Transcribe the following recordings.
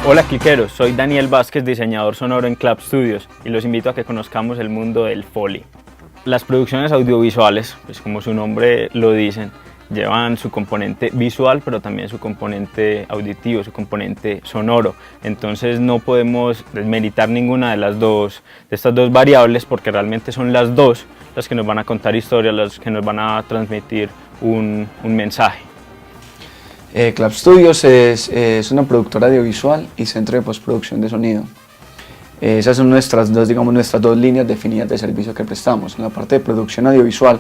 Hola cliqueros, soy Daniel Vázquez, diseñador sonoro en Clap Studios y los invito a que conozcamos el mundo del Foley. Las producciones audiovisuales, pues como su nombre lo dicen, llevan su componente visual pero también su componente auditivo, su componente sonoro. Entonces no podemos desmeritar ninguna de estas dos variables porque realmente son las dos las que nos van a contar historias, las que nos van a transmitir un mensaje. Clap Studios es una productora audiovisual y centro de postproducción de sonido. Esas son nuestras dos líneas definidas de servicio que prestamos. En la parte de producción audiovisual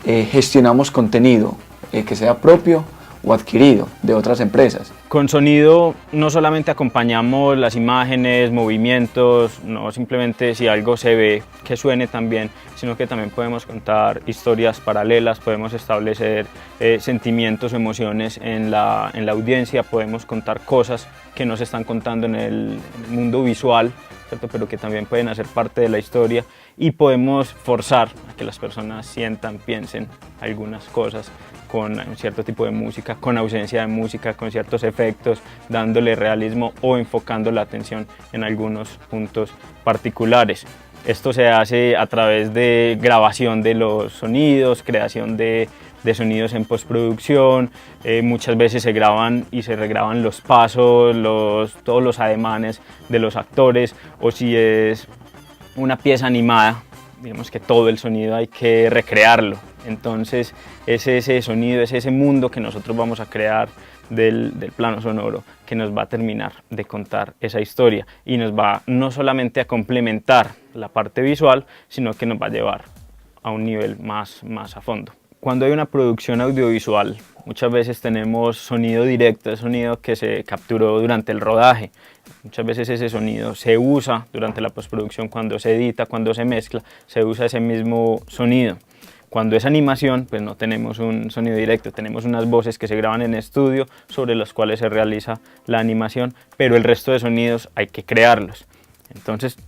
gestionamos contenido que sea propio o adquirido de otras empresas. Con sonido no solamente acompañamos las imágenes, movimientos, no simplemente si algo se ve que suene también, sino que también podemos contar historias paralelas, podemos establecer sentimientos o emociones en la audiencia, podemos contar cosas que no se están contando en el mundo visual, ¿cierto? Pero que también pueden hacer parte de la historia y podemos forzar a que las personas sientan, piensen algunas cosas con un cierto tipo de música, con ausencia de música, con ciertos efectos, dándole realismo o enfocando la atención en algunos puntos particulares. Esto se hace a través de grabación de los sonidos, creación de sonidos en postproducción, muchas veces se graban y se regraban los pasos, todos los ademanes de los actores, o si es una pieza animada, digamos que todo el sonido hay que recrearlo. Entonces es ese sonido, es ese mundo que nosotros vamos a crear del plano sonoro que nos va a terminar de contar esa historia y nos va no solamente a complementar la parte visual, sino que nos va a llevar a un nivel más a fondo. Cuando hay una producción audiovisual, muchas veces tenemos sonido directo, es sonido que se capturó durante el rodaje. Muchas veces ese sonido se usa durante la postproducción, cuando se edita, cuando se mezcla, se usa ese mismo sonido. Cuando es animación, pues no tenemos un sonido directo, tenemos unas voces que se graban en estudio sobre las cuales se realiza la animación, pero el resto de sonidos hay que crearlos. Entonces,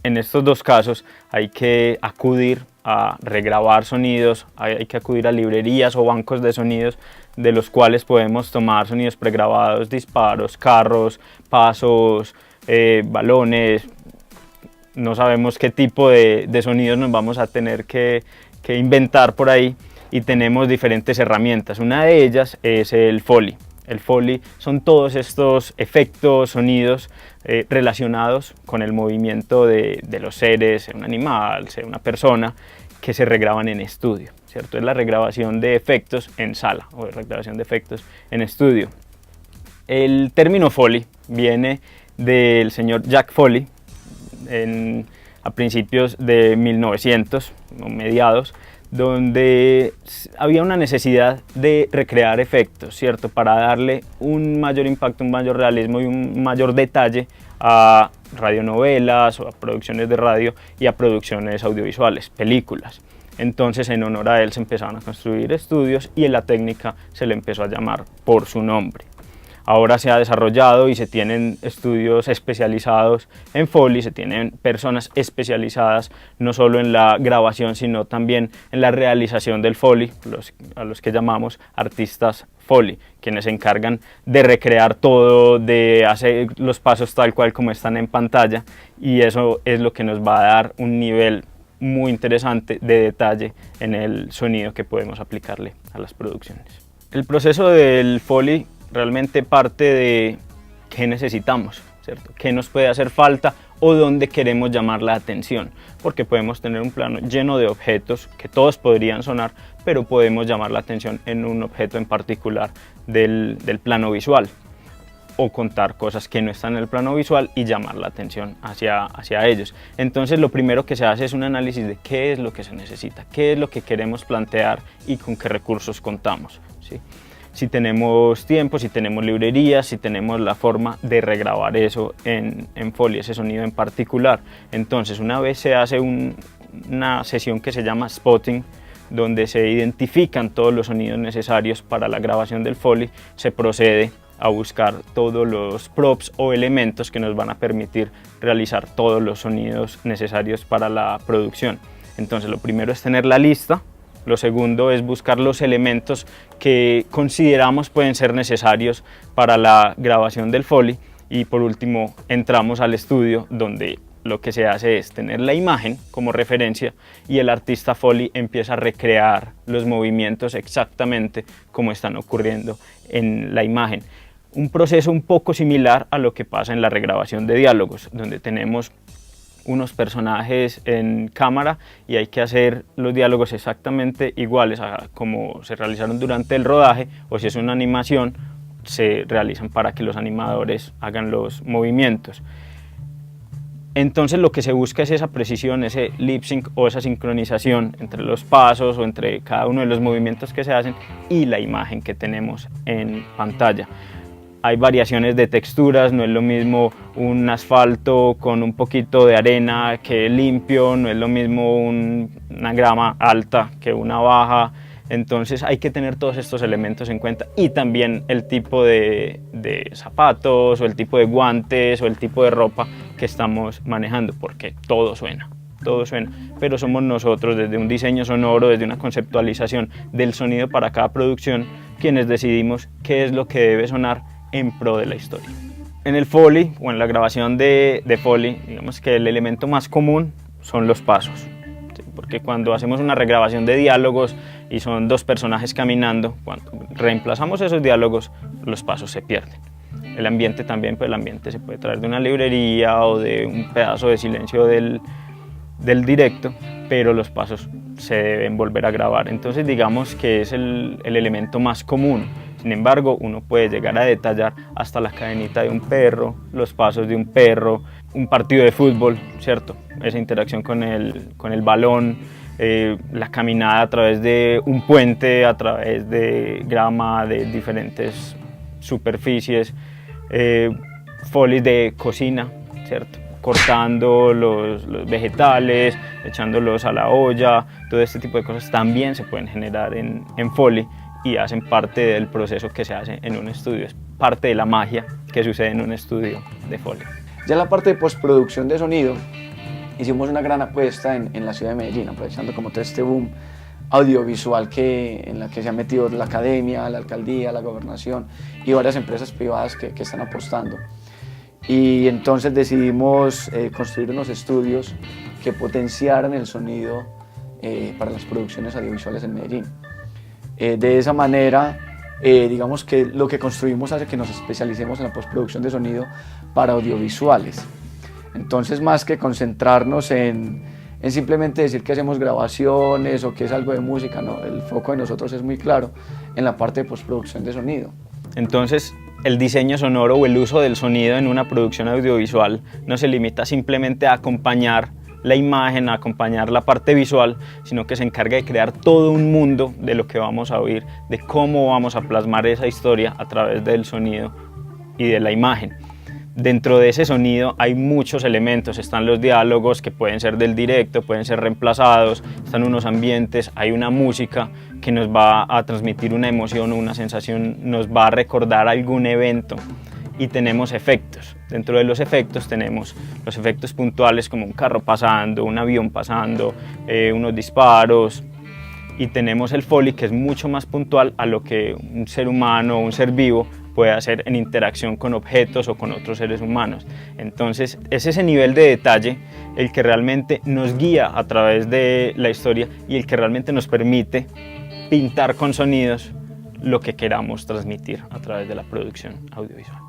en estos dos casos hay que acudir a regrabar sonidos, hay que acudir a librerías o bancos de sonidos de los cuales podemos tomar sonidos pregrabados, disparos, carros, pasos, balones. No sabemos qué tipo de sonidos nos vamos a tener que inventar por ahí y tenemos diferentes herramientas. Una de ellas es el Foley. El Foley son todos estos efectos, sonidos relacionados con el movimiento de los seres, sea un animal, sea una persona, que se regraban en estudio, ¿cierto? Es la regrabación de efectos en sala o regrabación de efectos en estudio. El término Foley viene del señor Jack Foley a principios de 1900, o mediados, donde había una necesidad de recrear efectos, ¿cierto? Para darle un mayor impacto, un mayor realismo y un mayor detalle a radionovelas o a producciones de radio y a producciones audiovisuales, películas. Entonces, en honor a él se empezaron a construir estudios y en la técnica se le empezó a llamar por su nombre. Ahora se ha desarrollado y se tienen estudios especializados en Foley, se tienen personas especializadas no solo en la grabación, sino también en la realización del Foley, a los que llamamos artistas Foley, quienes se encargan de recrear todo, de hacer los pasos tal cual como están en pantalla, y eso es lo que nos va a dar un nivel muy interesante de detalle en el sonido que podemos aplicarle a las producciones. El proceso del Foley realmente parte de qué necesitamos, ¿cierto? ¿Qué nos puede hacer falta o dónde queremos llamar la atención? Porque podemos tener un plano lleno de objetos que todos podrían sonar, pero podemos llamar la atención en un objeto en particular del plano visual, o contar cosas que no están en el plano visual y llamar la atención hacia ellos. Entonces lo primero que se hace es un análisis de qué es lo que se necesita, qué es lo que queremos plantear y con qué recursos contamos, ¿sí? Si tenemos tiempo, si tenemos librerías, si tenemos la forma de regrabar eso en Foley, ese sonido en particular. Entonces, una vez se hace una sesión que se llama spotting, donde se identifican todos los sonidos necesarios para la grabación del Foley, se procede a buscar todos los props o elementos que nos van a permitir realizar todos los sonidos necesarios para la producción. Entonces lo primero es tener la lista, lo segundo es buscar los elementos que consideramos pueden ser necesarios para la grabación del Foley y por último entramos al estudio donde lo que se hace es tener la imagen como referencia y el artista Foley empieza a recrear los movimientos exactamente como están ocurriendo en la imagen. Un proceso un poco similar a lo que pasa en la regrabación de diálogos, donde tenemos unos personajes en cámara y hay que hacer los diálogos exactamente iguales a como se realizaron durante el rodaje, o si es una animación, se realizan para que los animadores hagan los movimientos. Entonces lo que se busca es esa precisión, ese lip sync o esa sincronización entre los pasos o entre cada uno de los movimientos que se hacen y la imagen que tenemos en pantalla. Hay variaciones de texturas, no es lo mismo un asfalto con un poquito de arena que limpio, no es lo mismo una grama alta que una baja. Entonces hay que tener todos estos elementos en cuenta y también el tipo de zapatos o el tipo de guantes o el tipo de ropa que estamos manejando, porque todo suena, pero somos nosotros desde un diseño sonoro, desde una conceptualización del sonido para cada producción, quienes decidimos qué es lo que debe sonar en pro de la historia. En el Foley o en la grabación de Foley, digamos que el elemento más común son los pasos. Porque cuando hacemos una regrabación de diálogos y son dos personajes caminando, cuando reemplazamos esos diálogos, los pasos se pierden. El ambiente también, pues el ambiente se puede traer de una librería o de un pedazo de silencio del directo, pero los pasos se deben volver a grabar. Entonces digamos que es el elemento más común. Sin embargo, uno puede llegar a detallar hasta la cadenita de un perro, los pasos de un perro, un partido de fútbol, ¿cierto? Esa interacción con el balón, la caminada a través de un puente, a través de grama, de diferentes superficies, folies de cocina, ¿cierto? Cortando los vegetales, echándolos a la olla, todo este tipo de cosas también se pueden generar en Foley y hacen parte del proceso que se hace en un estudio, es parte de la magia que sucede en un estudio de Foley. Ya en la parte de postproducción de sonido, hicimos una gran apuesta en la ciudad de Medellín, aprovechando como todo este boom audiovisual en la que se ha metido la academia, la alcaldía, la gobernación y varias empresas privadas que están apostando. Y entonces decidimos construir unos estudios que potenciaran el sonido para las producciones audiovisuales en Medellín. De esa manera, digamos que lo que construimos hace que nos especialicemos en la postproducción de sonido para audiovisuales. Entonces, más que concentrarnos en simplemente decir que hacemos grabaciones o que es algo de música, no, el foco de nosotros es muy claro en la parte de postproducción de sonido. Entonces, el diseño sonoro o el uso del sonido en una producción audiovisual no se limita simplemente a acompañar la imagen, a acompañar la parte visual, sino que se encarga de crear todo un mundo de lo que vamos a oír, de cómo vamos a plasmar esa historia a través del sonido y de la imagen. Dentro de ese sonido hay muchos elementos, están los diálogos que pueden ser del directo, pueden ser reemplazados, están unos ambientes, hay una música que nos va a transmitir una emoción o una sensación, nos va a recordar algún evento y tenemos efectos. Dentro de los efectos tenemos los efectos puntuales como un carro pasando, un avión pasando, unos disparos y tenemos el Foley que es mucho más puntual a lo que un ser humano o un ser vivo puede hacer en interacción con objetos o con otros seres humanos. Entonces es ese nivel de detalle el que realmente nos guía a través de la historia y el que realmente nos permite pintar con sonidos lo que queramos transmitir a través de la producción audiovisual.